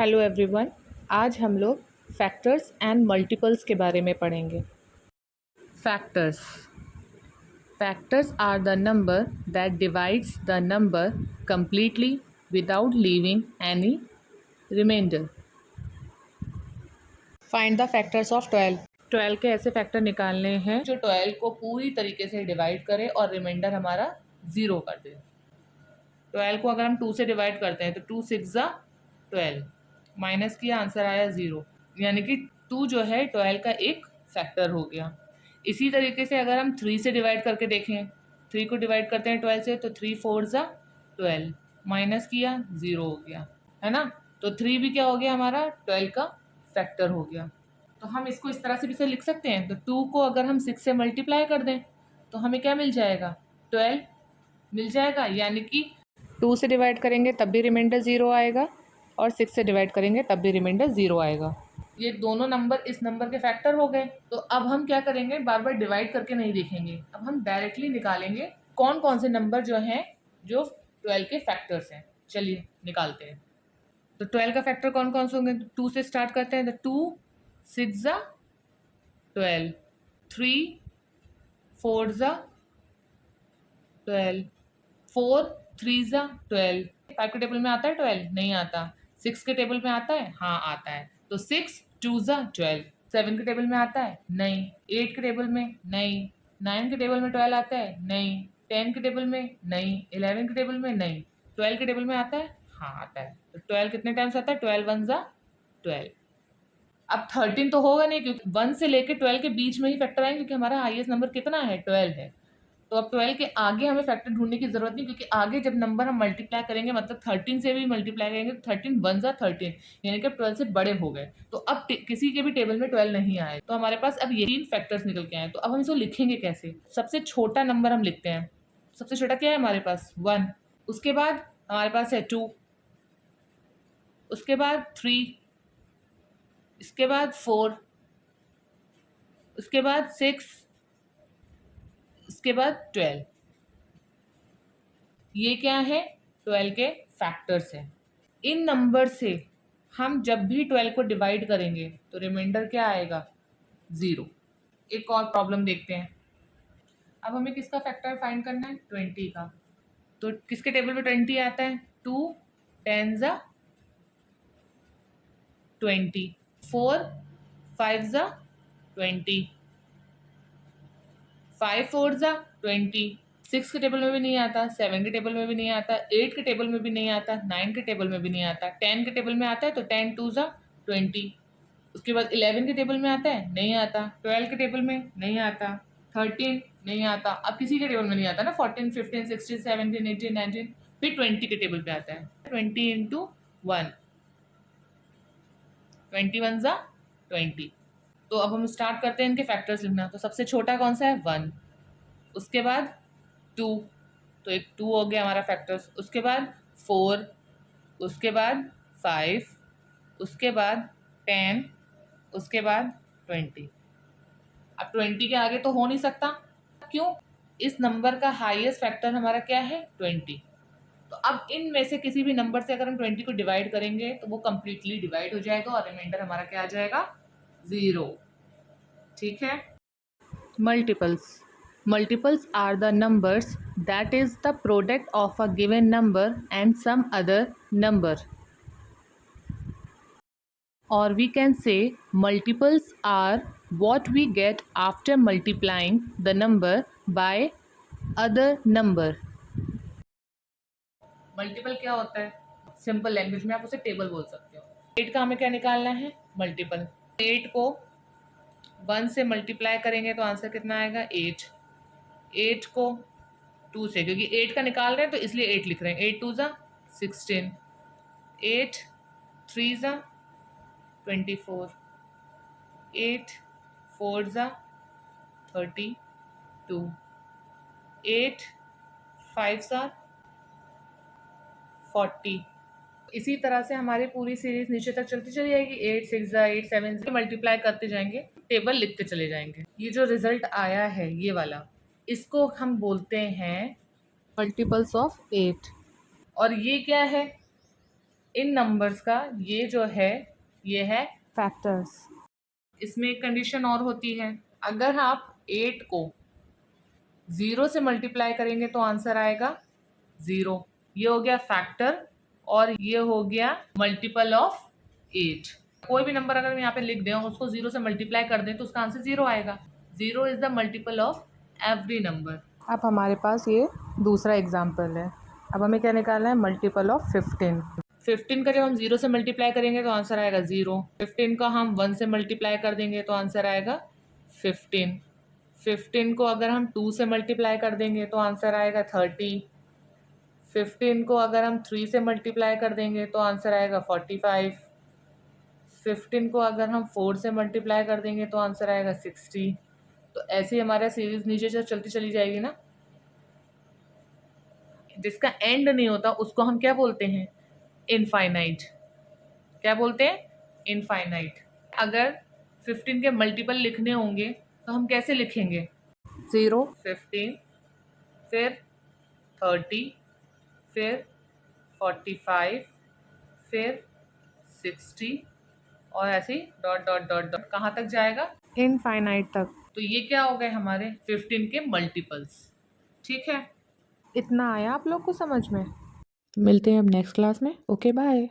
Hello everyone. आज हम लोग फैक्टर्स एंड मल्टीपल्स के बारे में पढ़ेंगे। Factors factors are the number that divides the number completely without leaving any remainder. Find the factors of 12। 12 के ऐसे फैक्टर निकालने हैं जो 12 को पूरी तरीके से डिवाइड करे और रिमाइंडर हमारा 0 कर दे। 12 को अगर हम 2 से डिवाइड करते हैं तो 2 6 ज़ा 12, माइनस किया आंसर आया 0, यानी कि 2 जो है 12 का एक फैक्टर हो गया। इसी तरीके से अगर हम 3 से डिवाइड करके देखें, 3 को डिवाइड करते हैं 12 से तो 3 4 ज़ा 12, माइनस किया 0 हो गया, है ना। तो 3 भी क्या हो गया हमारा 12 का फैक्टर हो गया। तो हम इसको इस तरह से भी से लिख सकते हैं। तो 2 को अगर हम 6 से मल्टीप्लाई कर दें तो हमें क्या मिल जाएगा 12 मिल जाएगा, यानी कि 2 से डिवाइड करेंगे तब भी रिमाइंडर 0 आएगा और 6 से डिवाइड करेंगे तब भी रिमाइंडर 0 आएगा। ये दोनों नंबर इस नंबर के फैक्टर हो गए। तो अब हम क्या करेंगे, बार बार डिवाइड करके नहीं देखेंगे, अब हम डायरेक्टली निकालेंगे कौन कौन से नंबर जो हैं जो 12 के फैक्टर्स हैं। चलिए निकालते हैं। तो 12 का फैक्टर कौन कौन से होंगे, 2 से स्टार्ट करते हैं। तो 2 6 ज़ा 12, 3 4 ज़ा 12, 4 3 ज़ा 12। 5 के टेबल में आता है 12? नहीं आता। 6 के टेबल में आता है? हाँ आता है। तो 6 2 ज़ा 12। 7 के टेबल में आता है? नहीं। 8 के टेबल में? नहीं। 9 के टेबल में 12 आता है? नहीं। 10 के टेबल में? नहीं। 11 के टेबल में? नहीं। 12 के टेबल में आता है? हाँ आता है। तो 12 कितने टाइम्स आता है? 12 1 ज़ा 12। अब 13 तो होगा नहीं, क्योंकि 1 से लेके 12 के बीच में ही फैक्टर आएंगे, क्योंकि हमारा हाईएस्ट नंबर कितना है 12 है। तो अब 12 के आगे हमें फैक्टर ढूंढने की जरूरत नहीं, क्योंकि आगे जब नंबर हम मल्टीप्लाई करेंगे, मतलब 13 से भी मल्टीप्लाई करेंगे तो 13 1 ज़ा 13, यानी कि 12 से बड़े हो गए। तो अब किसी के भी टेबल में 12 नहीं आए, तो हमारे पास अब ये 3 फैक्टर्स निकल के आए। तो अब हम इसको लिखेंगे कैसे। सबसे छोटा नंबर हम लिखते हैं। सबसे छोटा क्या है हमारे पास 1, उसके बाद हमारे पास है 2, उसके बाद 3, इसके बाद 4, उसके बाद 6, इसके बाद 12। ये क्या है 12 के फैक्टर्स हैं। इन नंबर से हम जब भी 12 को डिवाइड करेंगे तो रिमाइंडर क्या आएगा 0। एक और प्रॉब्लम देखते हैं। अब हमें किसका फैक्टर फाइंड करना है 20 का। तो किसके टेबल में 20 आता है 2 10 ज़ा 20, 4 5 ज़ा 20, 5 4 ज़ा 20। 6 के टेबल में भी नहीं आता, 7 के टेबल में भी नहीं आता, 8 के टेबल में भी नहीं आता, 9 के टेबल में भी नहीं आता, 10 के टेबल में आता है तो 10 2 ज़ा 20। उसके बाद 11 के टेबल में आता है नहीं आता, 12 के टेबल में नहीं आता, 13 नहीं आता। अब किसी के टेबल में नहीं आता ना, 14 15 16 17 18 19, फिर 20 के टेबल पे आता है। 20 इंटू 1, 21 ज़ा 20। तो अब हम स्टार्ट करते हैं इनके फैक्टर्स लिखना। तो सबसे छोटा कौन सा है 1, उसके बाद 2, तो एक 2 हो गया हमारा फैक्टर्स। उसके बाद 4, उसके बाद 5, उसके बाद 10, उसके बाद 20। अब 20 के आगे तो हो नहीं सकता, क्यों, इस नंबर का हाईएस्ट फैक्टर हमारा क्या है 20। तो अब इनमें से किसी भी नंबर से अगर हम 20 को डिवाइड करेंगे तो वो कंप्लीटली डिवाइड हो जाएगा और रिमाइंडर हमारा क्या आ जाएगा 0। ठीक है। Multiples Multiples are the numbers that is the product of a given number and some other number. Or we can say multiples are what we get after multiplying the number by other number. Multiple क्या होता है, simple language में आप उसे table बोल सकते हो। 8 का हमें क्या निकालना है मल्टीपल। 8 को 1 से मल्टीप्लाई करेंगे तो आंसर कितना आएगा 8। 8 को 2 से, क्योंकि 8 का निकाल रहे हैं तो इसलिए 8 लिख रहे हैं। 8 2 ज़ा 16, 8 3 ज़ा 24, 8 4 ज़ा 32, 8 5 ज़ा 40। इसी तरह से हमारी पूरी सीरीज नीचे तक चलती चली जाएगी। 8 6 ज़ा 8 7 से मल्टीप्लाई करते जाएंगे, टेबल लिखते चले जाएंगे। ये जो रिजल्ट आया है ये वाला, इसको हम बोलते हैं मल्टीपल्स ऑफ 8। और ये क्या है इन नंबर्स का ये जो है ये है फैक्टर्स। इसमें एक कंडीशन और होती है, अगर आप 8 को 0 से मल्टीप्लाई करेंगे तो आंसर आएगा 0। ये हो गया फैक्टर और ये हो गया मल्टीपल ऑफ 8। कोई भी नंबर अगर हम यहाँ पे लिख दें और उसको 0 से मल्टीप्लाई कर दें तो उसका आंसर 0 आएगा। 0 is the multiple of every number. अब हमारे पास ये दूसरा एग्जाम्पल है। अब हमें क्या निकालना है, मल्टीपल ऑफ 15। 15 का जब हम 0 से मल्टीप्लाई करेंगे तो आंसर आएगा 0। 15 का हम 1 से मल्टीप्लाई कर देंगे तो आंसर आएगा 15। 15 को अगर हम 2 से मल्टीप्लाई कर देंगे तो आंसर आएगा 30। 15 को अगर हम 3 से मल्टीप्लाई कर देंगे तो आंसर आएगा 45। 15 को अगर हम 4 से मल्टीप्लाई कर देंगे तो आंसर आएगा 60। तो ऐसे ही हमारा सीरीज नीचे से चलती चली जाएगी ना। जिसका एंड नहीं होता उसको हम क्या बोलते हैं, इनफाइनाइट। क्या बोलते हैं, इनफाइनाइट। अगर 15 के मल्टीपल लिखने होंगे तो हम कैसे लिखेंगे, 0, 15, फिर 30, फिर 45, फिर 60 और ऐसे ही डॉट डॉट डॉट डॉट कहाँ तक जाएगा, इनफाइनाइट तक। तो ये क्या हो गए हमारे 15 के मल्टीपल्स। ठीक है, इतना आया आप लोग को समझ में। मिलते हैं अब नेक्स्ट क्लास में। Okay bye.